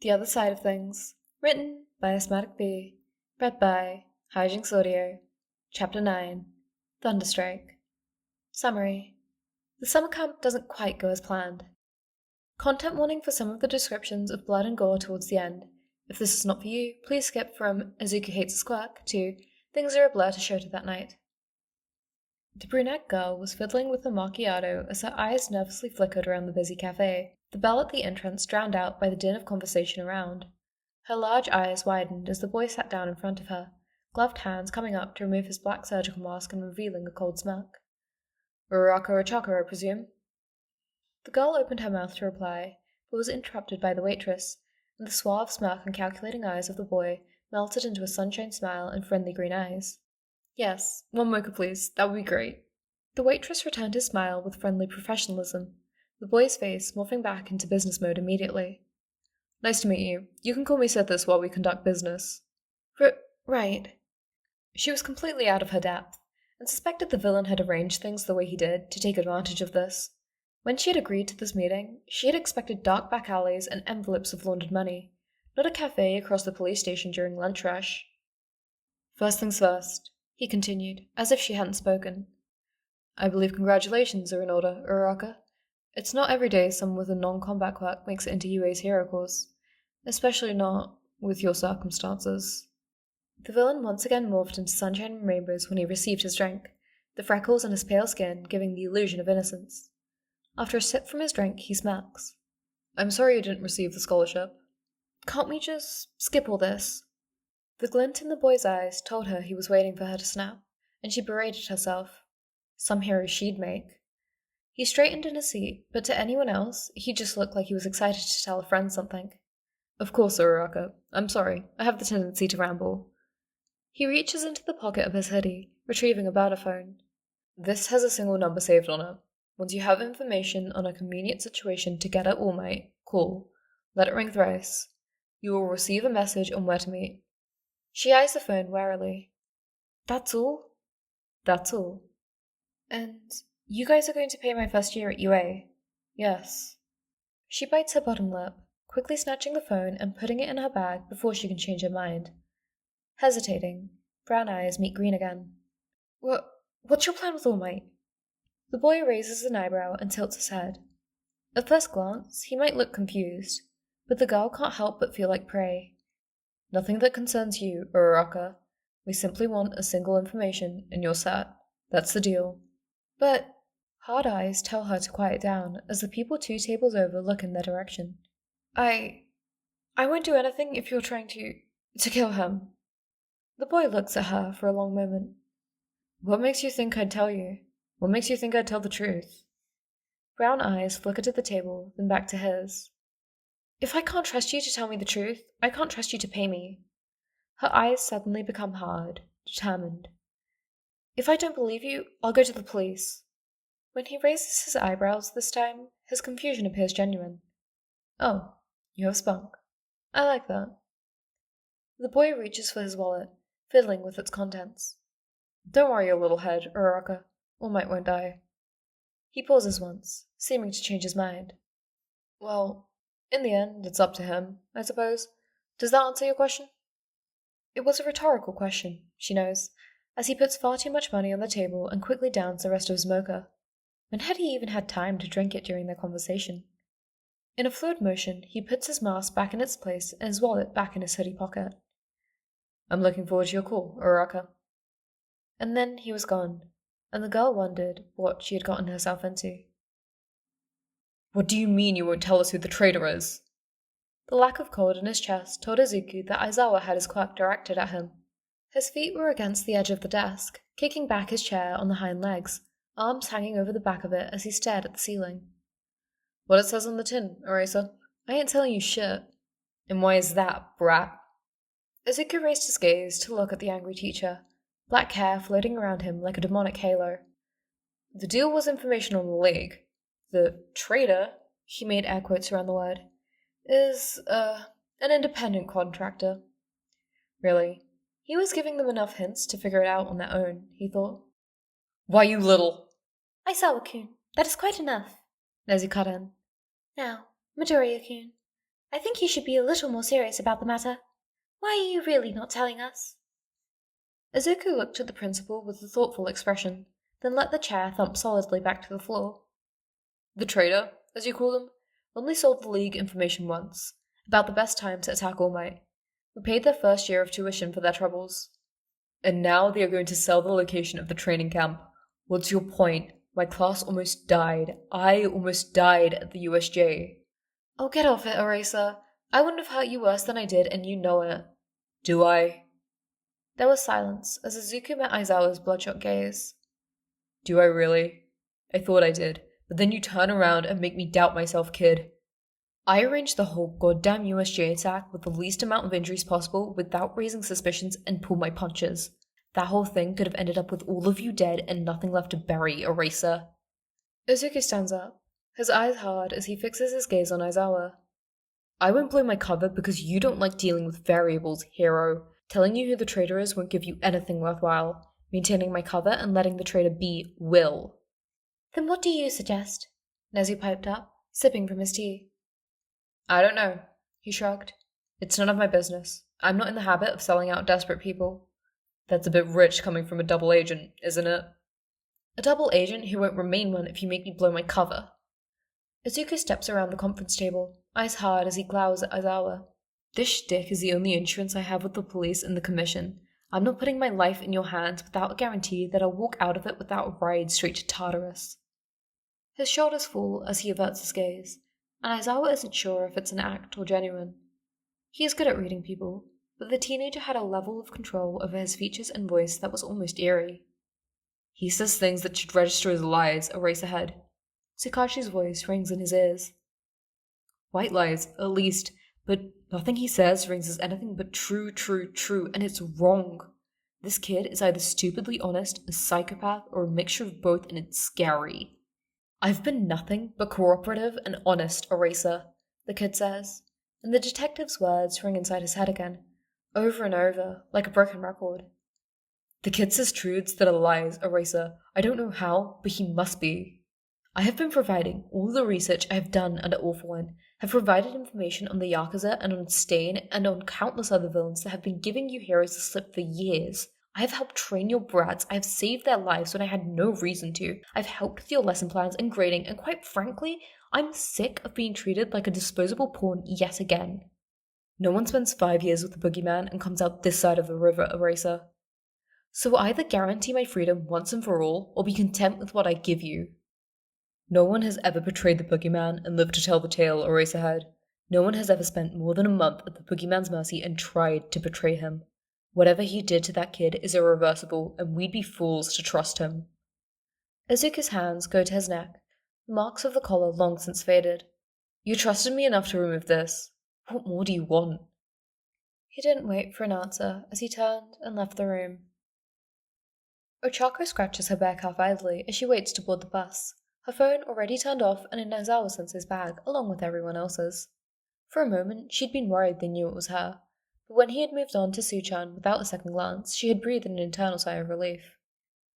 The Other Side of Things. Written by Asthmatic B. Read by Hijinks Audio. Chapter 9. Thunderstrike. Summary. The summer camp doesn't quite go as planned. Content warning for some of the descriptions of blood and gore towards the end. If this is not for you, please skip from Izuku hates a squirk to things are a blur to Shota that night. The brunette girl was fiddling with the macchiato as her eyes nervously flickered around the busy cafe, the bell at the entrance drowned out by the din of conversation around. Her large eyes widened as the boy sat down in front of her, gloved hands coming up to remove his black surgical mask and revealing a cold smirk. Uraraka or Chaka, I presume? The girl opened her mouth to reply, but was interrupted by the waitress, and the suave smirk and calculating eyes of the boy melted into a sunshine smile and friendly green eyes. Yes, one mocha please, that would be great. The waitress returned his smile with friendly professionalism, the boy's face morphing back into business mode immediately. Nice to meet you. You can call me Sithis while we conduct business. Right. She was completely out of her depth, and suspected the villain had arranged things the way he did to take advantage of this. When she had agreed to this meeting, she had expected dark back alleys and envelopes of laundered money, not a cafe across the police station during lunch rush. First things first, he continued, as if she hadn't spoken. I believe congratulations are in order, Uraraka. It's not every day someone with a non-combat quirk makes it into UA's hero course, especially not with your circumstances. The villain once again morphed into sunshine and rainbows when he received his drink, the freckles on his pale skin giving the illusion of innocence. After a sip from his drink, he smirks. I'm sorry you didn't receive the scholarship. Can't we just skip all this? The glint in the boy's eyes told her he was waiting for her to snap, and she berated herself. Some hero she'd make. He straightened in his seat, but to anyone else, he just looked like he was excited to tell a friend something. Of course, Uraraka. I'm sorry. I have the tendency to ramble. He reaches into the pocket of his hoodie, retrieving a burner phone. This has a single number saved on it. Once you have information on a convenient situation to get at All Might, call. Let it ring thrice. You will receive a message on where to meet. She eyes the phone warily. That's all? That's all. And you guys are going to pay my first year at UA? Yes. She bites her bottom lip, quickly snatching the phone and putting it in her bag before she can change her mind. Hesitating, brown eyes meet green again. What's your plan with All Might? The boy raises an eyebrow and tilts his head. At first glance, he might look confused, but the girl can't help but feel like prey. Nothing that concerns you, Uraraka. We simply want a single information, and you're set. That's the deal. But hard eyes tell her to quiet down as the people 2 tables over look in their direction. I won't do anything if you're trying to kill him. The boy looks at her for a long moment. What makes you think I'd tell you? What makes you think I'd tell the truth? Brown eyes flickered at the table, then back to his. If I can't trust you to tell me the truth, I can't trust you to pay me. Her eyes suddenly become hard, determined. If I don't believe you, I'll go to the police. When he raises his eyebrows this time, his confusion appears genuine. Oh, you have spunk. I like that. The boy reaches for his wallet, fiddling with its contents. Don't worry your little head, Uraraka. All Might won't die. He pauses once, seeming to change his mind. Well, in the end, it's up to him, I suppose. Does that answer your question? It was a rhetorical question, she knows, as he puts far too much money on the table and quickly downs the rest of his mocha. When had he even had time to drink it during their conversation? In a fluid motion, he puts his mask back in its place and his wallet back in his hoodie pocket. I'm looking forward to your call, Uraraka. And then he was gone, and the girl wondered what she had gotten herself into. What do you mean you won't tell us who the traitor is? The lack of cold in his chest told Izuku that Aizawa had his quirk directed at him. His feet were against the edge of the desk, kicking back his chair on the hind legs, arms hanging over the back of it as he stared at the ceiling. What it says on the tin, Eraser. I ain't telling you shit. And why is that, brat? Izuku raised his gaze to look at the angry teacher, black hair floating around him like a demonic halo. The deal was information on the League. The traitor, he made air quotes around the word, is, an independent contractor. Really, he was giving them enough hints to figure it out on their own, he thought. Why, you little... Aizawa-kun, that is quite enough, Nezu cut in. Now, Midoriya-kun, I think you should be a little more serious about the matter. Why are you really not telling us? Izuku looked at the principal with a thoughtful expression, then let the chair thump solidly back to the floor. The traitor, as you call them, only sold the League information once, about the best time to attack All Might. We paid their first year of tuition for their troubles. And now they are going to sell the location of the training camp. What's your point? My class almost died. I almost died at the USJ. Oh, get off it, Eraser. I wouldn't have hurt you worse than I did, and you know it. Do I? There was silence as Izuku met Aizawa's bloodshot gaze. Do I really? I thought I did, but then you turn around and make me doubt myself, kid. I arranged the whole goddamn USJ attack with the least amount of injuries possible without raising suspicions and pulled my punches. That whole thing could have ended up with all of you dead and nothing left to bury, Eraser. Izuku stands up, his eyes hard as he fixes his gaze on Aizawa. I won't blow my cover because you don't like dealing with variables, hero. Telling you who the traitor is won't give you anything worthwhile. Maintaining my cover and letting the traitor be will. Then what do you suggest? Nezu piped up, sipping from his tea. I don't know, he shrugged. It's none of my business. I'm not in the habit of selling out desperate people. That's a bit rich coming from a double agent, isn't it? A double agent who won't remain one if you make me blow my cover. Izuku steps around the conference table, eyes hard as he glowers at Aizawa. This shtick is the only insurance I have with the police and the commission. I'm not putting my life in your hands without a guarantee that I'll walk out of it without a ride straight to Tartarus. His shoulders fall as he averts his gaze, and Aizawa isn't sure if it's an act or genuine. He is good at reading people, but the teenager had a level of control over his features and voice that was almost eerie. He says things that should register as lies, Eraserhead. Tsukauchi's voice rings in his ears. White lies, at least, but nothing he says rings as anything but true, and it's wrong. This kid is either stupidly honest, a psychopath, or a mixture of both, and it's scary. I've been nothing but cooperative and honest, Eraser, the kid says, and the detective's words ring inside his head again, over and over, like a broken record. The kid says truths that are lies, Eraser. I don't know how, but he must be. I have been providing all the research I have done under All for One, have provided information on the Yakuza and on Stain and on countless other villains that have been giving you heroes the slip for years. I have helped train your brats, I have saved their lives when I had no reason to, I've helped with your lesson plans and grading, and quite frankly, I'm sick of being treated like a disposable pawn yet again. No one spends 5 years with the boogeyman and comes out this side of the river, Eraser. So either guarantee my freedom once and for all, or be content with what I give you. No one has ever betrayed the boogeyman and lived to tell the tale, Eraserhead. No one has ever spent more than a month at the boogeyman's mercy and tried to betray him. Whatever he did to that kid is irreversible, and we'd be fools to trust him. Izuku's hands go to his neck, the marks of the collar long since faded. You trusted me enough to remove this. What more do you want? He didn't wait for an answer as he turned and left the room. Ochako scratches her bare calf idly as she waits to board the bus, her phone already turned off and in Aizawa-sensei's bag along with everyone else's. For a moment, she'd been worried they knew it was her, but when he had moved on to Su-chan without a second glance, she had breathed an internal sigh of relief.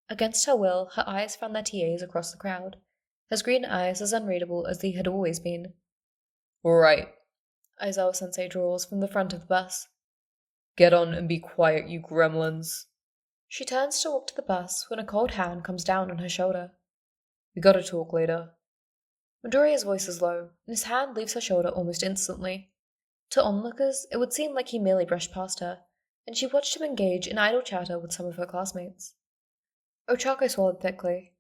Against her will, her eyes found their TAs across the crowd, his green eyes as unreadable as they had always been. All right, Aizawa-sensei drawls from the front of the bus. Get on and be quiet, you gremlins. She turns to walk to the bus when a cold hand comes down on her shoulder. We gotta talk later. Midoriya's voice is low, and his hand leaves her shoulder almost instantly. To onlookers, it would seem like he merely brushed past her, and she watched him engage in idle chatter with some of her classmates. Ochako swallowed thickly.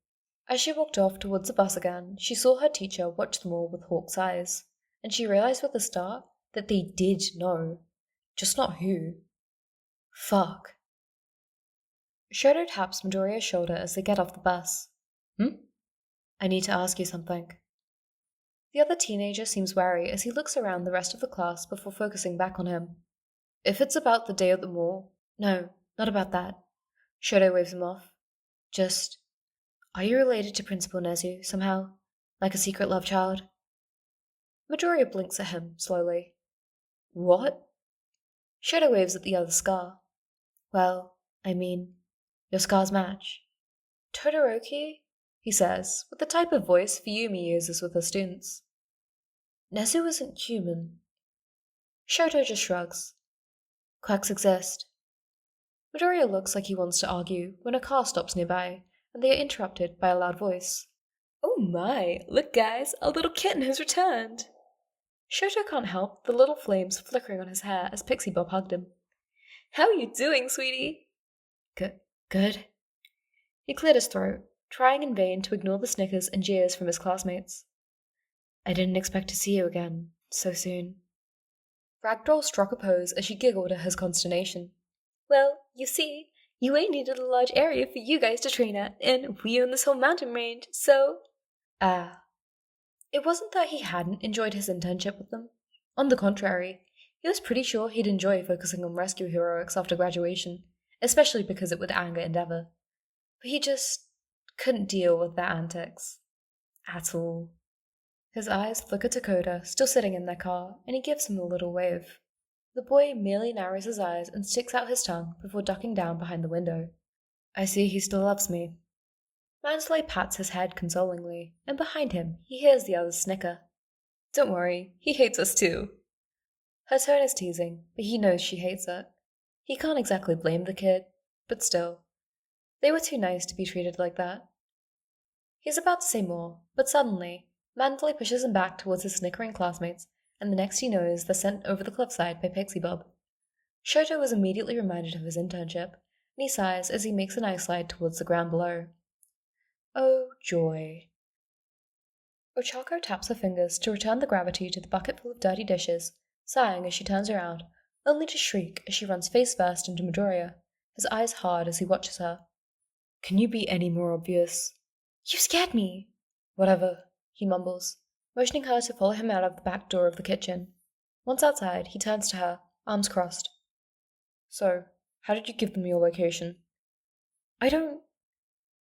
As she walked off towards the bus again, she saw her teacher watch them all with hawk's eyes, and she realized with a start that they did know. Just not who. Fuck. Shoto taps Midoriya's shoulder as they get off the bus. I need to ask you something. The other teenager seems wary as he looks around the rest of the class before focusing back on him. If it's about the day at the mall... No, not about that. Shoto waves him off. Just... Are you related to Principal Nezu, somehow? Like a secret love child? Midoriya blinks at him, slowly. What? Shoto waves at the other scar. Well, I mean, your scars match. Todoroki? He says, with the type of voice Fuyumi uses with her students. Nezu isn't human. Shoto just shrugs. Quacks exist. Midoriya looks like he wants to argue when a car stops nearby, and they are interrupted by a loud voice. Oh my, look guys, our little kitten has returned! Shoto can't help the little flames flickering on his hair as Pixie Bob hugged him. How are you doing, sweetie? Good. He cleared his throat, trying in vain to ignore the snickers and jeers from his classmates. I didn't expect to see you again, so soon. Ragdoll struck a pose as she giggled at his consternation. Well, you see, UA needed a large area for you guys to train at, and we own this whole mountain range, so... It wasn't that he hadn't enjoyed his internship with them. On the contrary, he was pretty sure he'd enjoy focusing on rescue heroics after graduation, especially because it would anger Endeavor. But he just couldn't deal with their antics. At all. His eyes flick at Dakota, still sitting in their car, and he gives him a little wave. The boy merely narrows his eyes and sticks out his tongue before ducking down behind the window. I see he still loves me. Mansley pats his head consolingly, and behind him he hears the others snicker. Don't worry, he hates us too. Her tone is teasing, but he knows she hates it. He can't exactly blame the kid, but still. They were too nice to be treated like that. He's about to say more, but suddenly, Mansley pushes him back towards his snickering classmates, and the next he knows they're sent over the cliffside by Pixie Bob. Shoto is immediately reminded of his internship, and he sighs as he makes an ice slide towards the ground below. Oh, joy. Ochako taps her fingers to return the gravity to the bucket full of dirty dishes, sighing as she turns around, only to shriek as she runs face first into Midoriya, his eyes hard as he watches her. Can you be any more obvious? You scared me! Whatever, he mumbles, motioning her to follow him out of the back door of the kitchen. Once outside, he turns to her, arms crossed. So, how did you give them your location? I don't...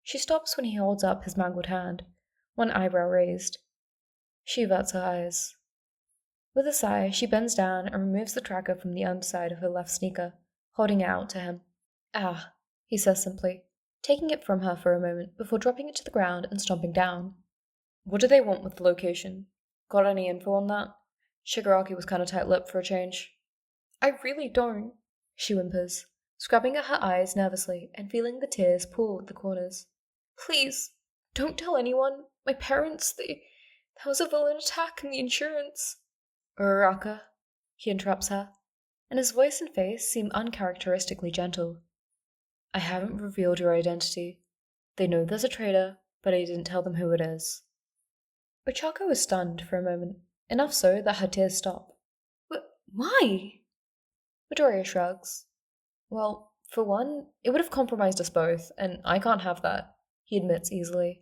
She stops when he holds up his mangled hand, one eyebrow raised. She averts her eyes. With a sigh, she bends down and removes the tracker from the underside of her left sneaker, holding it out to him. Ah, he says simply, taking it from her for a moment before dropping it to the ground and stomping down. What do they want with the location? Got any info on that? Shigaraki was kind of tight-lipped for a change. I really don't, she whimpers, scrubbing at her eyes nervously and feeling the tears pool at the corners. Please, don't tell anyone. My parents, there was a villain attack in the insurance. Uraraka, he interrupts her, and his voice and face seem uncharacteristically gentle. I haven't revealed your identity. They know there's a traitor, but I didn't tell them who it is. Ochako is stunned for a moment, enough so that her tears stop. Why? Midoriya shrugs. Well, for one, it would have compromised us both, and I can't have that, he admits easily.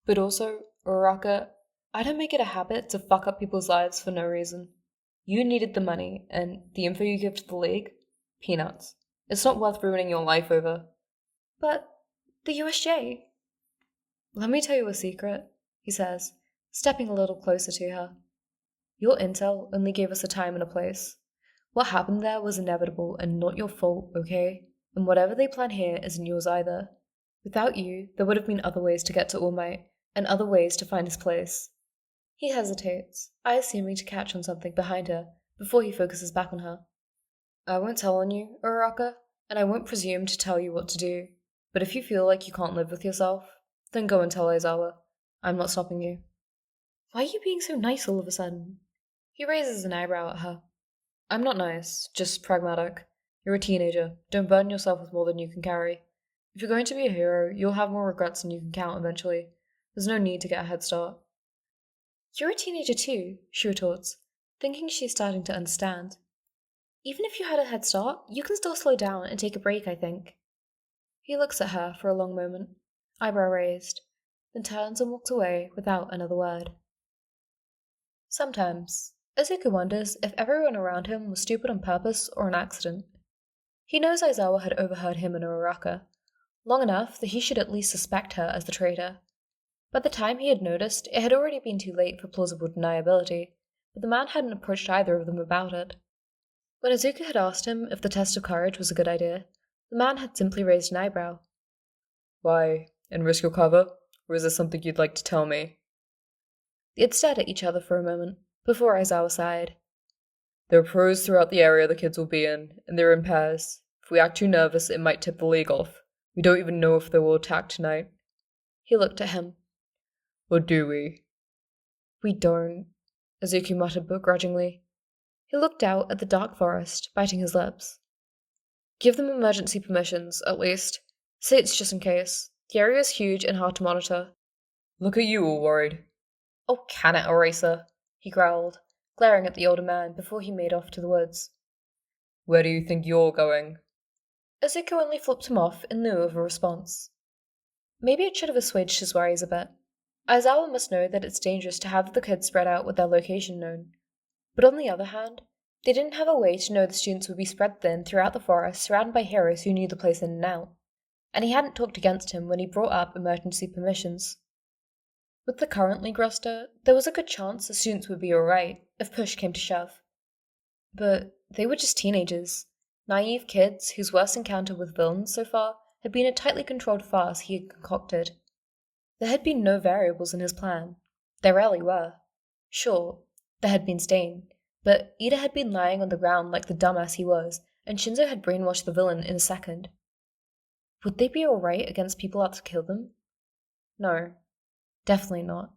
But also, Uraraka, I don't make it a habit to fuck up people's lives for no reason. You needed the money, and the info you give to the League? Peanuts. It's not worth ruining your life over. But the USJ... Let me tell you a secret, he says, stepping a little closer to her. Your intel only gave us a time and a place. What happened there was inevitable and not your fault, okay? And whatever they plan here isn't yours either. Without you, there would have been other ways to get to All Might, and other ways to find his place. He hesitates, eyes seeming to catch on something behind her, before he focuses back on her. I won't tell on you, Uraraka, and I won't presume to tell you what to do, but if you feel like you can't live with yourself, then go and tell Aizawa. I'm not stopping you. Why are you being so nice all of a sudden? He raises an eyebrow at her. I'm not nice, just pragmatic. You're a teenager. Don't burden yourself with more than you can carry. If you're going to be a hero, you'll have more regrets than you can count eventually. There's no need to get a head start. You're a teenager too, she retorts, thinking she's starting to understand. Even if you had a head start, you can still slow down and take a break, I think. He looks at her for a long moment, eyebrow raised, then turns and walks away without another word. Sometimes, Izuku wonders if everyone around him was stupid on purpose or an accident. He knows Aizawa had overheard him and Uraraka, long enough that he should at least suspect her as the traitor. By the time he had noticed, it had already been too late for plausible deniability, but the man hadn't approached either of them about it. When Izuku had asked him if the test of courage was a good idea, the man had simply raised an eyebrow. Why, and risk your cover? Or is this something you'd like to tell me? They had stared at each other for a moment, before Aizawa sighed. There are pros throughout the area the kids will be in, and they're in pairs. If we act too nervous, it might tip the league off. We don't even know if they will attack tonight. He looked at him. Or do we? We don't, Izuku muttered begrudgingly. He looked out at the dark forest, biting his lips. Give them emergency permissions, at least. Say it's just in case. The area is huge and hard to monitor. Look at you all worried. Oh, can it, Eraser? He growled, glaring at the older man before he made off to the woods. Where do you think you're going? Izuku only flipped him off in lieu of a response. Maybe it should have assuaged his worries a bit. Aizawa must know that it's dangerous to have the kids spread out with their location known. But on the other hand, they didn't have a way to know the students would be spread thin throughout the forest, surrounded by heroes who knew the place in and out. And he hadn't talked against him when he brought up emergency permissions. With the current league roster, there was a good chance the students would be alright if push came to shove. But they were just teenagers, naive kids whose worst encounter with villains so far had been a tightly controlled farce he had concocted. There had been no variables in his plan. There rarely were. Sure, there had been Stain, but Ida had been lying on the ground like the dumbass he was, and Shinzo had brainwashed the villain in a second. Would they be alright against people out to kill them? No, definitely not.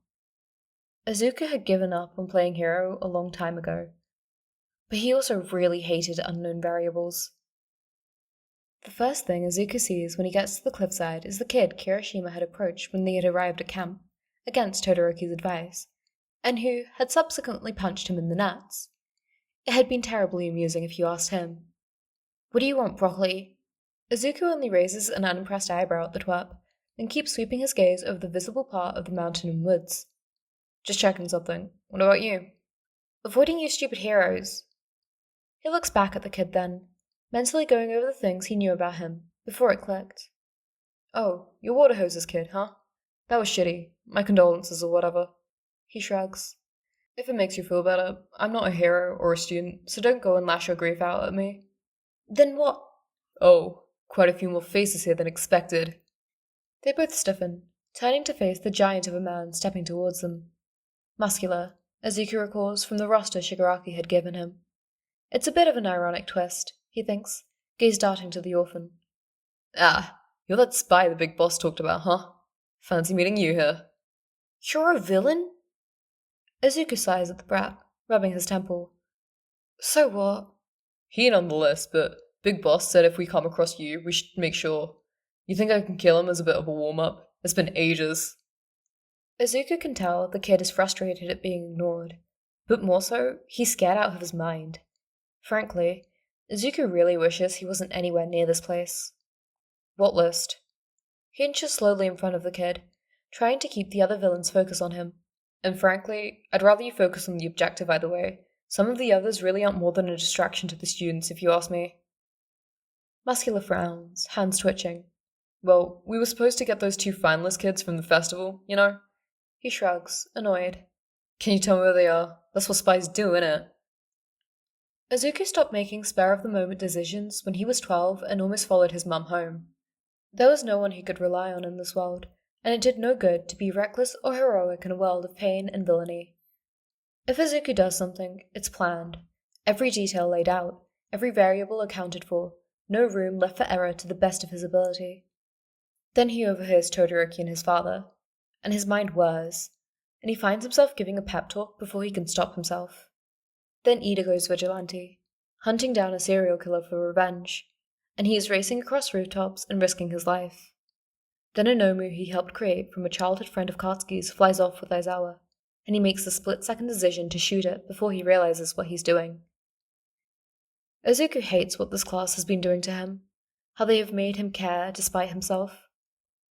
Izuku had given up on playing hero a long time ago, but he also really hated unknown variables. The first thing Izuku sees when he gets to the cliffside is the kid Kirishima had approached when they had arrived at camp, against Todoroki's advice, and who had subsequently punched him in the nuts. It had been terribly amusing if you asked him. What do you want, broccoli? Izuku only raises an unimpressed eyebrow at the twerp, then keeps sweeping his gaze over the visible part of the mountain and woods. Just checking something. What about you? Avoiding you stupid heroes. He looks back at the kid then, mentally going over the things he knew about him, before it clicked. Oh, your water hoses kid, huh? That was shitty. My condolences or whatever. He shrugs. If it makes you feel better, I'm not a hero or a student, so don't go and lash your grief out at me. Then what? Oh, quite a few more faces here than expected. They both stiffen, turning to face the giant of a man stepping towards them. Muscular, Izuku recalls from the roster Shigaraki had given him. It's a bit of an ironic twist, he thinks, gaze darting to the orphan. Ah, you're that spy the big boss talked about, huh? Fancy meeting you here. You're a villain? Izuku sighs at the brat, rubbing his temple. So what? He ain't on the list, but Big Boss said if we come across you, we should make sure. You think I can kill him as a bit of a warm-up? It's been ages. Izuku can tell the kid is frustrated at being ignored, but more so, he's scared out of his mind. Frankly, Izuku really wishes he wasn't anywhere near this place. What list? He inches slowly in front of the kid, trying to keep the other villains' focus on him. And frankly, I'd rather you focus on the objective either way. Some of the others really aren't more than a distraction to the students, if you ask me. Muscular frowns, hands twitching. Well, we were supposed to get those 2 finalist kids from the festival, you know? He shrugs, annoyed. Can you tell me where they are? That's what spies do, innit? Izuku stopped making spur-of-the-moment decisions when he was 12 and almost followed his mum home. There was no one he could rely on in this world, and it did no good to be reckless or heroic in a world of pain and villainy. If Izuku does something, it's planned, every detail laid out, every variable accounted for, no room left for error to the best of his ability. Then he overhears Todoroki and his father, and his mind whirs, and he finds himself giving a pep talk before he can stop himself. Then Ida goes vigilante, hunting down a serial killer for revenge, and he is racing across rooftops and risking his life. Then a Nomu he helped create from a childhood friend of Katsuki's flies off with Aizawa, and he makes the split-second decision to shoot it before he realizes what he's doing. Izuku hates what this class has been doing to him, how they have made him care despite himself.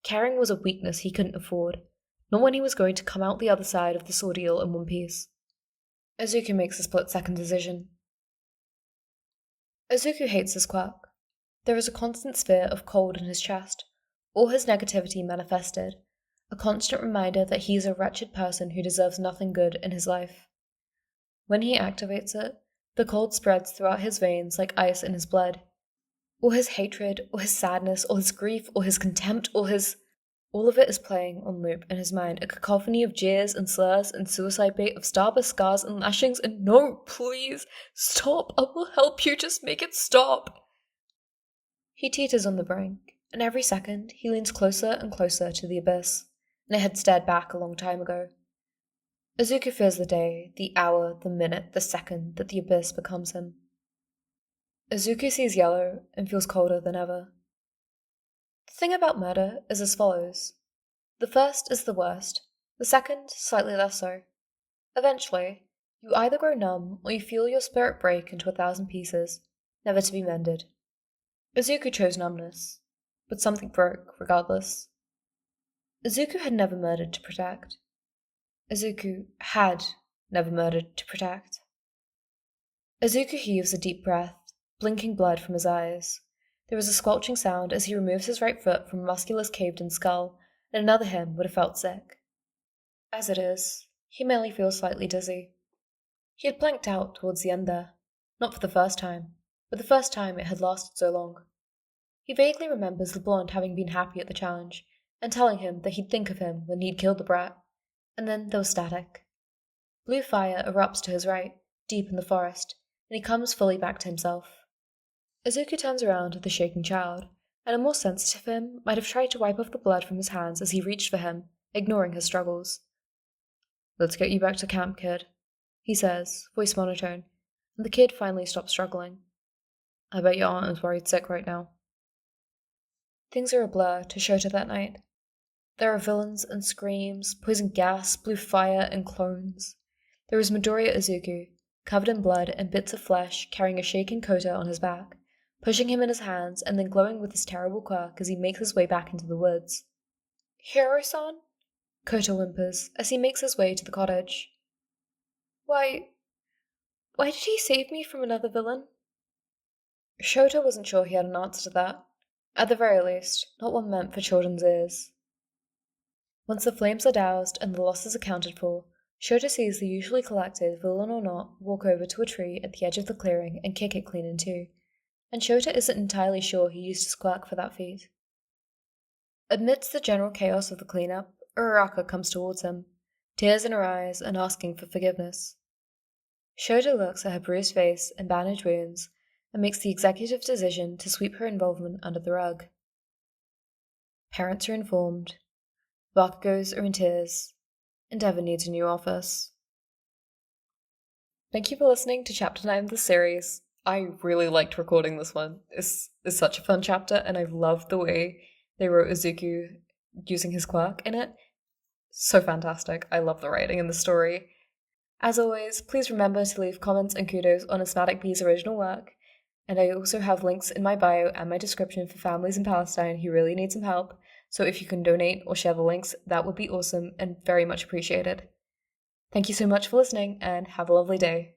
Caring was a weakness he couldn't afford, not when he was going to come out the other side of this ordeal in one piece. Izuku makes a split-second decision. Izuku hates his quirk. There is a constant sphere of cold in his chest, all his negativity manifested, a constant reminder that he is a wretched person who deserves nothing good in his life. When he activates it, the cold spreads throughout his veins like ice in his blood. All his hatred, or his sadness, or his grief, or his contempt, or his... All of it is playing on loop in his mind, a cacophony of jeers and slurs and suicide bait of starburst scars and lashings, and no, please, stop, I will help you, just make it stop. He teeters on the brink, and every second he leans closer and closer to the abyss, and it had stared back a long time ago. Izuku fears the day, the hour, the minute, the second that the abyss becomes him. Izuku sees yellow and feels colder than ever. The thing about murder is as follows. The first is the worst, the second slightly less so. Eventually, you either grow numb or you feel your spirit break into 1,000 pieces, never to be mended. Izuku chose numbness, but something broke regardless. Izuku had never murdered to protect. Izuku had never murdered to protect. Izuku heaves a deep breath, blinking blood from his eyes. There is a squelching sound as he removes his right foot from Muscular's caved-in skull, and another him would have felt sick. As it is, he merely feels slightly dizzy. He had blanked out towards the end there, not for the first time, but the first time it had lasted so long. He vaguely remembers the blonde having been happy at the challenge, and telling him that he'd think of him when he'd killed the brat, and then there was static. Blue fire erupts to his right, deep in the forest, and he comes fully back to himself. Izuku turns around to the shaking child, and a more sensitive him might have tried to wipe off the blood from his hands as he reached for him, ignoring his struggles. "Let's get you back to camp, kid," he says, voice monotone, and the kid finally stops struggling. "I bet your aunt is worried sick right now." Things are a blur to Shota that night. There are villains and screams, poison gas, blue fire, and clones. There is Midoriya Izuku, covered in blood and bits of flesh, carrying a shaking Kota on his back, pushing him in his hands and then glowing with his terrible quirk as he makes his way back into the woods. "Hiro-san?" Kota whimpers as he makes his way to the cottage. Why did he save me from another villain?" Shota wasn't sure he had an answer to that. At the very least, not one meant for children's ears. Once the flames are doused and the losses accounted for, Shota sees the usually collected, villain or not, walk over to a tree at the edge of the clearing and kick it clean in two, and Shota isn't entirely sure he used his quirk for that feat. Amidst the general chaos of the cleanup, Uraraka comes towards him, tears in her eyes and asking for forgiveness. Shota looks at her bruised face and bandaged wounds and makes the executive decision to sweep her involvement under the rug. Parents are informed. Bakugos are in tears. Endeavor needs a new office. Thank you for listening to Chapter 9 of the series. I really liked recording this one. It's such a fun chapter, and I love the way they wrote Izuku using his quirk in it. So fantastic. I love the writing and the story. As always, please remember to leave comments and kudos on Asthmatic B's original work, and I also have links in my bio and my description for families in Palestine who really need some help, so if you can donate or share the links, that would be awesome and very much appreciated. Thank you so much for listening, and have a lovely day.